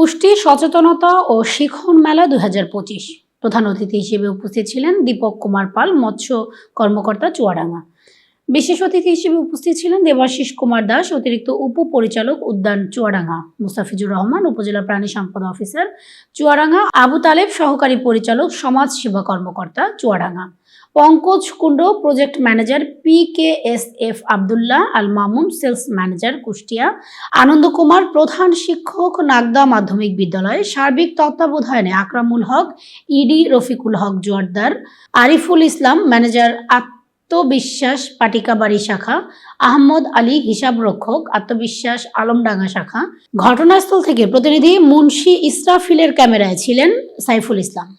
পুষ্টি সচেতনতা ও শিখন মেলা 2025 প্রধান অতিথি হিসেবে উপস্থিত ছিলেন দীপক কুমার পাল, মৎস্য কর্মকর্তা, চুয়াডাঙ্গা। বিশেষ অতিথি হিসেবে উপস্থিত ছিলেন দেবাশিস কুমার দাস, অতিরিক্ত উপপরিচালক উদ্যান, চুয়াডাঙ্গা; মুস্তাফিজুর রহমান, উপজেলা প্রাণী সম্পদ অফিসার, চুয়াডাঙ্গা; আবু তালেব, সহকারী পরিচালক, সমাজ সেবা কর্মকর্তা, চুয়াডাঙ্গা; পঙ্কজ কুণ্ড, project manager, PKSF; Abdullah Al Mamun, sales manager, Kushtia; আনন্দ কুমার, প্রধান শিক্ষক, নাগদা মাধ্যমিক বিদ্যালয়; সার্বিক তত্ত্বাবধানে আকরামুল হক, ED রফিকুল হক জোয়ারদার; আরিফুল ইসলাম, ম্যানেজার, আত্মবিশ্বাস পাটিকাবাড়ি শাখা; আহমদ আলী, হিসাব রক্ষক, আত্মবিশ্বাস আলমডাঙ্গা শাখা। ঘটনাস্থল থেকে প্রতিনিধি মুন্সি ইসরাফিলের ক্যামেরায় ছিলেন সাইফুল ইসলাম।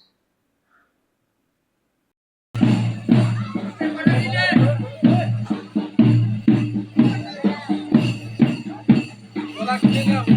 Hola,